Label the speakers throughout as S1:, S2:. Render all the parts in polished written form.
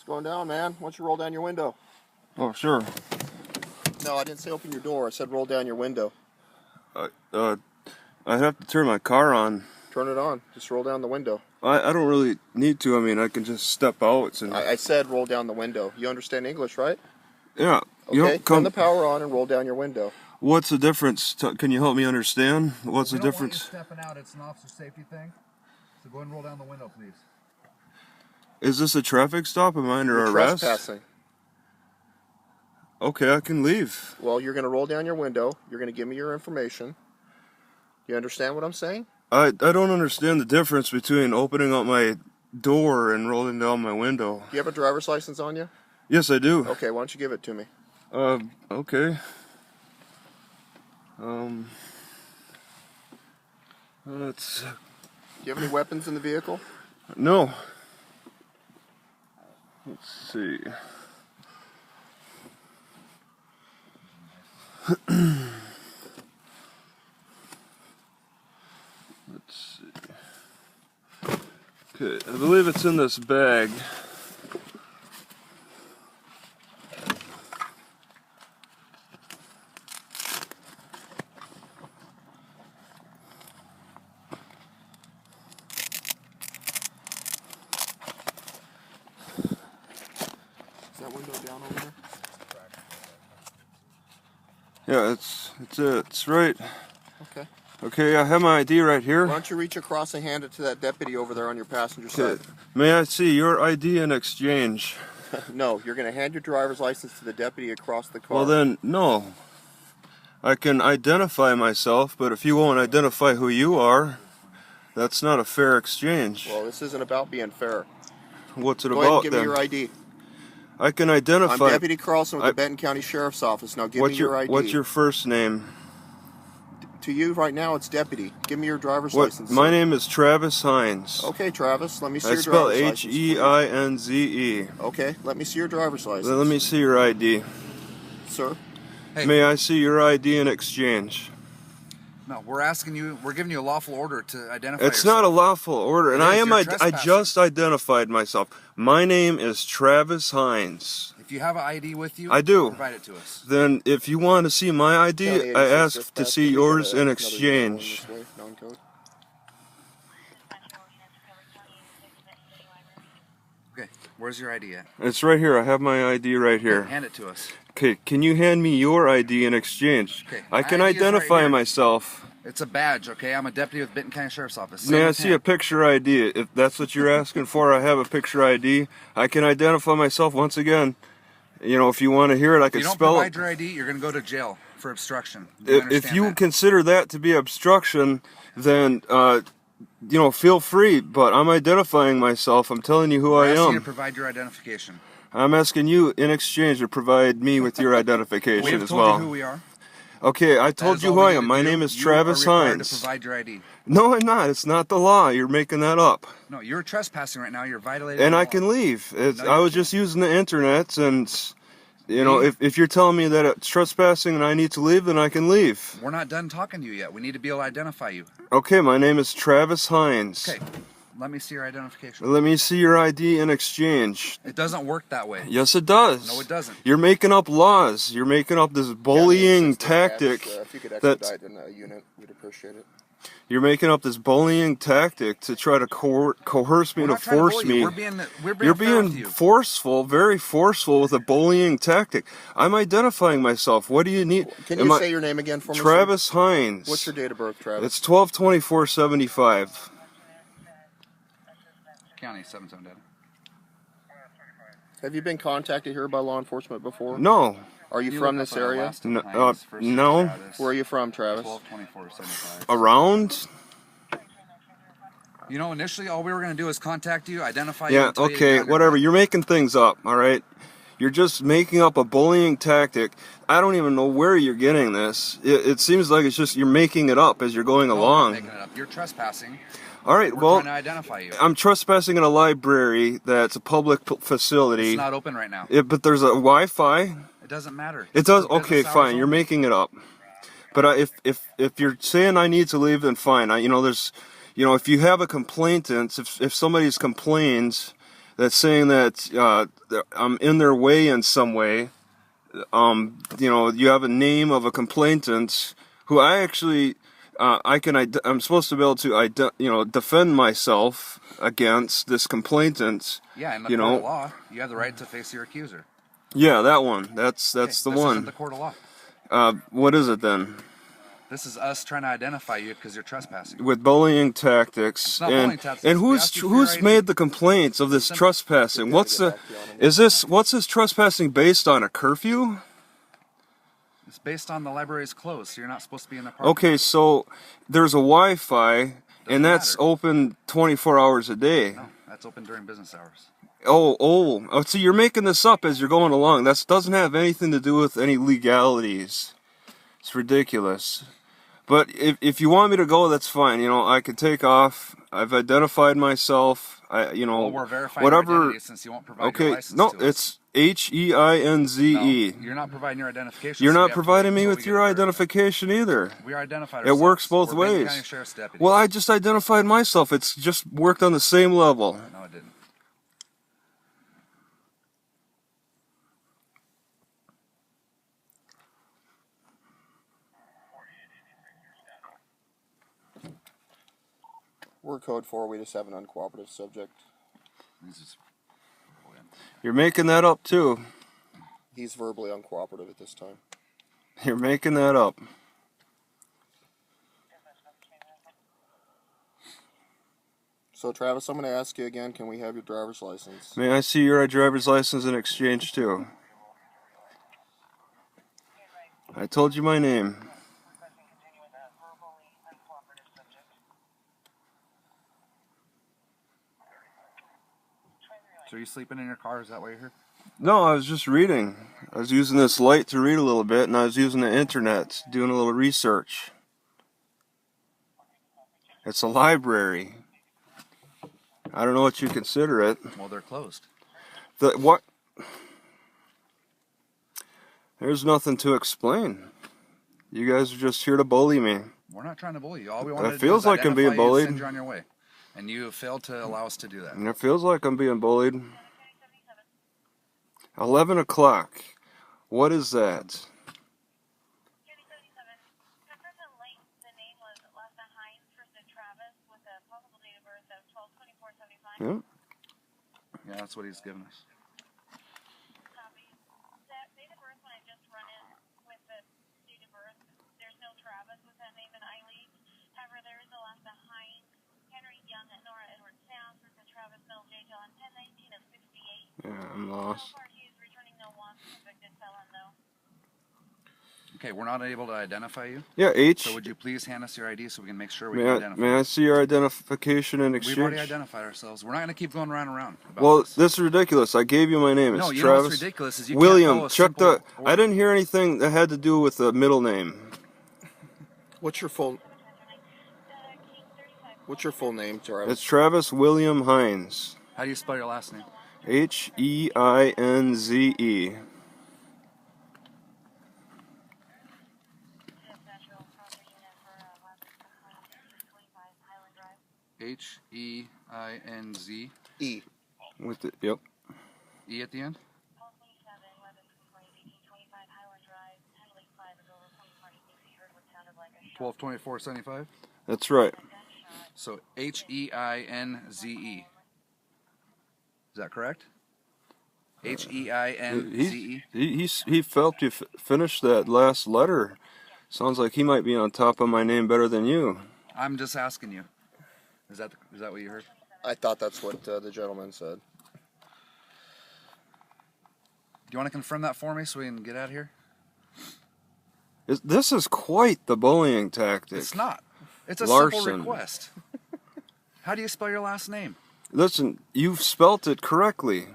S1: going down, man? Why don't you roll down your window?
S2: Oh, sure.
S1: No, I didn't say open your door. I said roll down your window.
S2: I have to turn my car on.
S1: Turn it on. Just roll down the window.
S2: I don't really need to. I mean, I can just step out. And
S1: I said roll down the window. You understand English, right?
S2: Yeah.
S1: Okay, turn the power on and roll down your window.
S2: What's the difference? Can you help me understand? What's the difference?
S3: We don't want you stepping out. It's an officer safety thing. So go ahead and roll down the window, please.
S2: Is this a traffic stop? Am I under
S1: You're
S2: arrest?
S1: Trespassing.
S2: Okay, I can leave.
S1: Well, you're going to roll down your window. You're going to give me your information. You understand what I'm saying?
S2: I don't understand the difference between opening up my door and rolling down my window.
S1: Do you have a driver's license on you?
S2: Yes, I do.
S1: Okay, why don't you give it to me?
S2: Okay. Let's...
S1: Do you have any weapons in the vehicle?
S2: No. Let's see. Let's see. Okay, I believe it's in this bag.
S1: Is that window down over there?
S2: Yeah, it's it. It's right.
S1: Okay.
S2: Okay, I have my ID right here.
S1: Why don't you reach across and hand it to that deputy over there on your passenger side?
S2: May I see your ID in exchange?
S1: No, you're going to hand your driver's license to the deputy across the car.
S2: Well then, no. I can identify myself, but if you won't identify who you are, that's not a fair exchange.
S1: Well, this isn't about being fair.
S2: What's it
S1: Go
S2: about
S1: ahead and give
S2: then?
S1: me your ID.
S2: I can identify.
S1: I'm Deputy Carlson with the Benton County Sheriff's Office. Now give me your ID.
S2: What's your first name?
S1: To you right now, it's deputy. Give me your driver's license.
S2: My name is Travis Hines.
S1: Okay, Travis. Let me see
S2: I
S1: your
S2: spell
S1: driver's license.
S2: H-E-I-N-Z-E.
S1: Okay, let me see your driver's license.
S2: Let me see your ID.
S1: Sir?
S3: Hey.
S2: May I see your ID in exchange?
S3: No, we're giving you a lawful order to identify
S2: It's
S3: yourself.
S2: not a lawful order, and I just identified myself. My name is Travis Hines.
S3: If you have an ID with you,
S2: I do.
S3: provide it to us.
S2: Then, if you want to see my ID, I ask to see yours in exchange.
S3: Okay, where's your ID at?
S2: It's right here. I have my ID right here.
S3: Okay, hand it to us.
S2: Okay, can you hand me your ID in exchange?
S3: Okay,
S2: I can
S3: my ID is right
S2: identify
S3: here.
S2: myself.
S3: It's a badge, okay? I'm a deputy with Benton County Sheriff's Office.
S2: May I see a picture ID? If that's what you're asking for, I have a picture ID. I can identify myself once again. You know, if you want to hear it, I can spell it.
S3: If you don't provide your ID, you're going to go to jail for obstruction.
S2: If you consider that to be obstruction, then, you know, feel free. But I'm identifying myself. I'm telling you who I am.
S3: I'm asking you to provide your identification.
S2: I'm asking you in exchange to provide me with your identification as well.
S3: We have told you who we are.
S2: Okay, I told you who I am. My name is Travis Hines.
S3: To provide your ID.
S2: No, I'm not. It's not the law. You're making that up.
S3: No, you're trespassing right now. You're violating
S2: And
S3: the
S2: I
S3: law.
S2: can leave. I was just using the internet, and you know, if you're telling me that it's trespassing and I need to leave, then I can leave.
S3: We're not done talking to you yet. We need to be able to identify you.
S2: Okay, my name is Travis Hines.
S3: Okay, let me see your identification.
S2: Let me see your ID in exchange.
S3: It doesn't work that way.
S2: Yes, it does.
S3: No, it doesn't.
S2: You're making up laws. You're making up this bullying tactic.
S1: If you could expedite in a unit, we'd appreciate it.
S2: You're making up this bullying tactic to try to coerce me, to force me.
S3: You're being
S2: forceful, very forceful with a bullying tactic. I'm identifying myself. What do you need?
S1: Can you say your name again for me?
S2: Travis Hines.
S1: What's your date of birth, Travis?
S2: It's 12/24/75.
S3: County 7 data.
S1: Have you been contacted here by law enforcement before?
S2: No.
S1: Are you from this area?
S2: No.
S1: Where are you from, Travis?
S3: 12/24/75.
S2: Around?
S3: You know, initially all we were going to do is contact you, identify you.
S2: Yeah, okay, whatever. You're making things up, all right? You're just making up a bullying tactic. I don't even know where you're getting this. It seems like it's just you're making it up as you're going along.
S3: I'm not making it up. You're trespassing.
S2: All right,
S3: We're trying to identify you.
S2: I'm trespassing in a library that's a public facility.
S3: It's not open right now.
S2: But there's a Wi-Fi.
S3: It doesn't matter.
S2: It does. Okay, fine. You're making it up. But if you're saying I need to leave, then fine. You know, if you have a complainant, if somebody's complains, that's saying that I'm in their way in some way. You have a name of a complainant who I actually, I'm supposed to be able to, defend myself against this complainant.
S3: Yeah, in the court of law, you have the right to face your accuser.
S2: Yeah, that one. That's the
S3: this
S2: one.
S3: Isn't the court of law.
S2: What is it then?
S3: This is us trying to identify you because you're trespassing.
S2: With bullying tactics.
S3: It's not bullying tactics.
S2: And who's made the complaints of this trespassing? What's this trespassing based on? A curfew?
S3: It's based on the library's closed, so you're not supposed to be in the park.
S2: Okay, so there's a Wi-Fi, and that's
S3: matter.
S2: open 24 hours a day.
S3: No, that's open during business hours.
S2: Oh, so you're making this up as you're going along. That doesn't have anything to do with any legalities. It's ridiculous. But if you want me to go, that's fine. I could take off. I've identified myself.
S3: Well, we're verifying
S2: whatever.
S3: your identity since you won't provide your license
S2: No,
S3: to us.
S2: it's HEINZE.
S3: No, you're not providing your identification.
S2: You're
S3: so
S2: not
S3: we have to
S2: providing
S3: wait
S2: me
S3: until
S2: with
S3: we
S2: your
S3: get verified.
S2: identification either.
S3: We are identified
S2: It
S3: ourselves.
S2: works both
S3: We're Benton
S2: ways.
S3: County Sheriff's deputies.
S2: Well, I just identified myself. It's just worked on the same level.
S3: No, it didn't.
S1: We're code 4. We just have an uncooperative subject.
S2: You're making that up too.
S1: He's verbally uncooperative at this time.
S2: You're making that up.
S1: So, Travis, I'm going to ask you again, can we have your driver's license?
S2: May I see your driver's license in exchange too? I told you my name.
S3: So are you sleeping in your car? Is that why you're here?
S2: No, I was just reading. I was using this light to read a little bit, and I was using the internet, doing a little research. It's a library. I don't know what you consider it.
S3: Well, they're closed.
S2: What? There's nothing to explain. You guys are just here to bully me.
S3: We're not trying to bully you. All we wanted to do
S2: feels
S3: is
S2: like I'm being
S3: identify you and
S2: bullied.
S3: send you on your way. And you have failed to allow us to do that.
S2: And it feels like I'm being bullied. 11 o'clock. What is that? Yep.
S3: Yeah, that's what he's given us.
S2: Yeah, I'm lost.
S3: Okay, we're not able to identify you.
S2: Yeah, H.
S3: So would you please hand us your ID so we can make sure we
S2: May
S3: can
S2: I,
S3: identify
S2: may
S3: you?
S2: I see your identification in exchange?
S3: We've already identified ourselves. We're not going to keep going round and round about
S2: Well,
S3: this.
S2: this is ridiculous. I gave you my name. It's
S3: No, you
S2: Travis.
S3: know what's ridiculous is you
S2: William,
S3: can't follow a
S2: check
S3: simple
S2: the... I didn't hear anything that had to do with the middle name.
S1: What's your full name, Travis?
S2: It's Travis William Hines.
S3: How do you spell your last name?
S2: HEINZE.
S3: H-E-I-N-Z.
S1: E.
S2: With the, yep.
S3: E at the end? 1224.75.
S2: That's right.
S3: So H-E-I-N-Z-E. Is that correct? H-E-I-N-Z-E.
S2: He felt you finish that last letter. Sounds like he might be on top of my name better than you.
S3: I'm just asking you. Is that what you heard?
S1: I thought that's what the gentleman said.
S3: Do you want to confirm that for me so we can get out of here?
S2: This is quite the bullying tactic.
S3: It's not. It's a
S2: Larson.
S3: simple request. How do you spell your last name?
S2: Listen, you've spelt it correctly.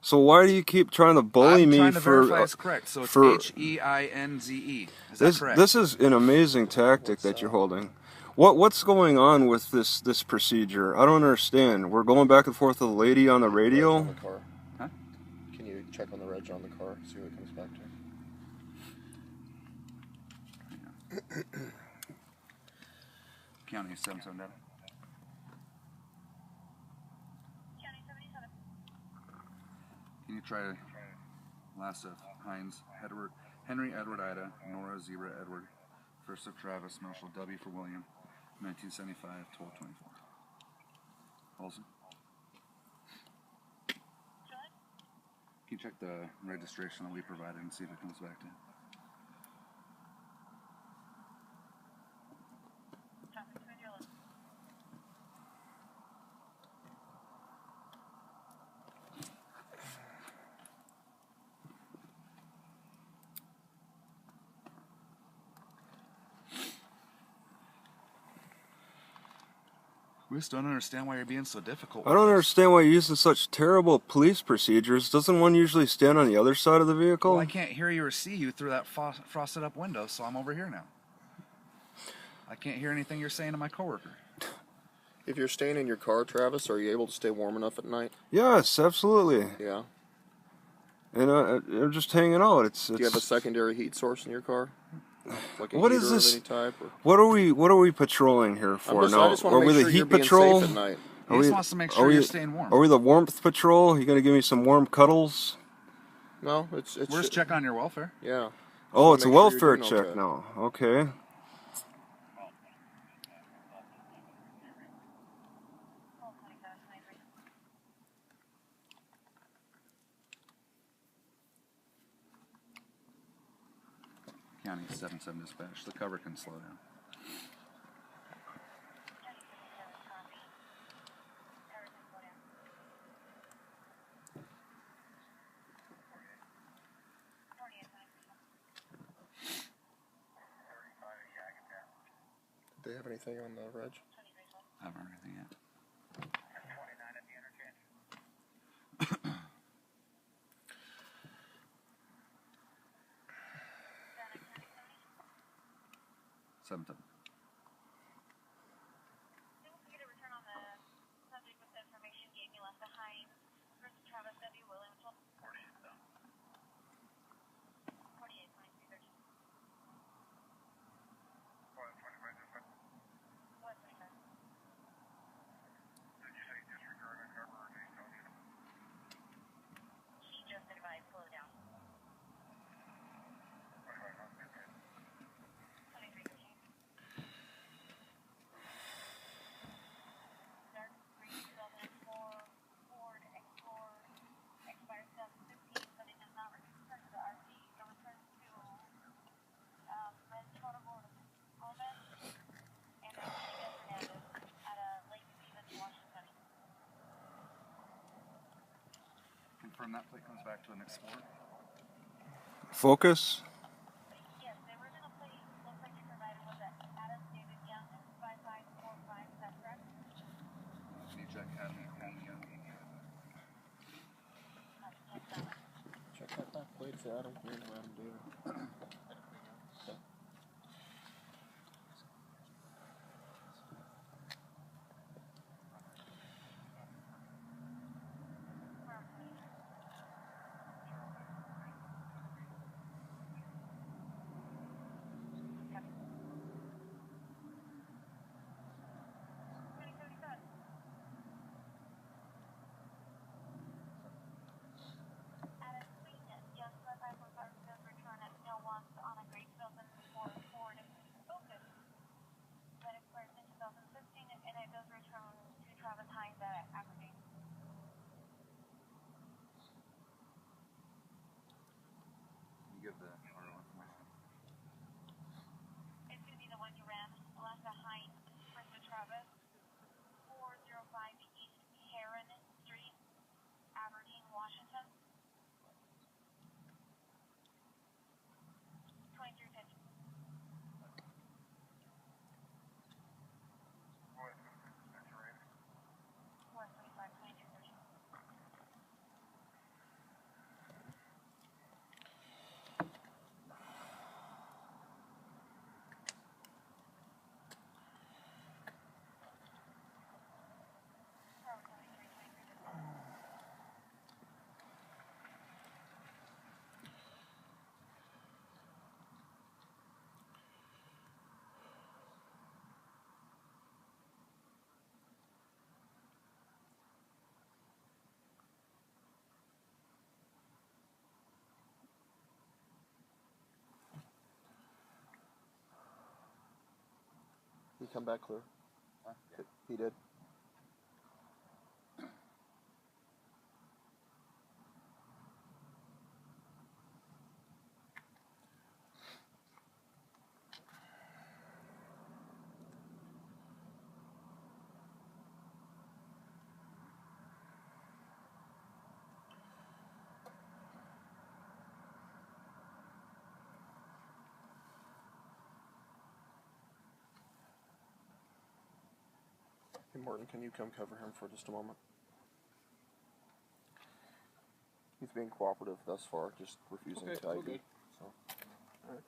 S2: So why do you keep trying to bully
S3: I'm
S2: me
S3: trying to
S2: for...
S3: verify it's correct. So it's
S2: for-
S3: H-E-I-N-Z-E. Is that correct?
S2: This is an amazing tactic that you're holding. What's going on with this procedure? I don't understand. We're going back and forth with a lady on the radio.
S1: On the car.
S3: Huh?
S1: Can you check on the reg on the car? See what it comes back to.
S3: County 779. you try last of Heinz, Henry Edward Ida, Nora Zebra Edward, first of Travis, Marshall W for William, 1975, 1224. Olson? Can you check the registration that we provided and see if it comes back to you? We just don't understand why you're being so difficult.
S2: I don't understand why you're using such terrible police procedures. Doesn't one usually stand on the other side of the vehicle?
S3: Well, I can't hear you or see you through that frosted up window, so I'm over here now. I can't hear anything you're saying to my coworker.
S1: If you're staying in your car, Travis, are you able to stay warm enough at night?
S2: Yes, absolutely.
S1: Yeah.
S2: And I'm just hanging out. It's
S1: Do you have a secondary heat source in your car? Like a
S2: what
S1: heater
S2: is this?
S1: of any type? Or?
S2: What are we patrolling here for
S1: I
S2: now?
S1: just want to
S2: Are we
S1: make
S2: the
S1: sure
S2: heat
S1: you're being
S2: patrol?
S1: safe at night.
S3: He just wants to make sure you're staying warm.
S2: Are we the warmth patrol? You gonna give me some warm cuddles?
S1: No, it's.
S3: We're just checking on your welfare.
S1: Yeah.
S2: Oh, it's a
S1: make sure
S2: welfare
S1: you're doing
S2: check
S1: okay.
S2: now. Okay.
S3: County 77 dispatch. The cover can slow down.
S1: Do they have anything on the reg?
S3: I haven't heard anything yet. Seven. Confirm that plate comes back to an Explorer.
S2: Focus.
S4: Yes, the original plate looks like you provided was at A.C.A.B 5545, is that correct?
S3: Can you check Adam?
S1: Check that back plate for Adam Green, Adam David. come back clear?
S3: Huh? Yeah.
S1: He did. Hey Morton, can you come cover him for just a moment? He's being cooperative thus far, just refusing to ID.
S2: okay.
S1: So, all right.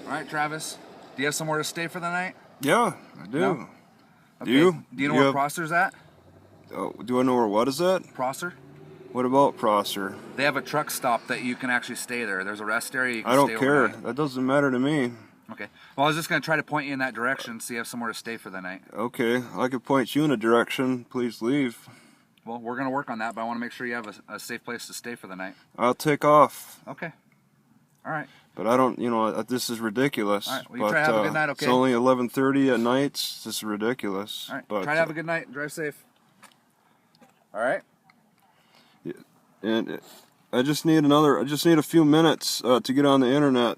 S3: All right, Travis. Do you have somewhere to stay for the night?
S2: Yeah, I do.
S3: No?
S2: Do
S3: Okay.
S2: you?
S3: Do you know where Prosser's at?
S2: Oh, do I know where what is at?
S3: Prosser?
S2: What about Prosser?
S3: They have a truck stop that you can actually stay there. There's a rest area. You can
S2: I don't
S3: stay
S2: care.
S3: overnight.
S2: That doesn't matter to me.
S3: Okay. Well, I was just going to try to point you in that direction so you have somewhere to stay for the night.
S2: Okay, I could point you in a direction. Please leave.
S3: Well, we're going to work on that, but I want to make sure you have a safe place to stay for the night.
S2: I'll take off.
S3: Okay. All right.
S2: But I don't, this is ridiculous.
S3: All right. Well, you try to have a good night, okay?
S2: It's only 11:30 at night. This is ridiculous.
S3: All right.
S2: But,
S3: try to have a good night. Drive safe. All right.
S2: And I just need a few minutes to get on the internet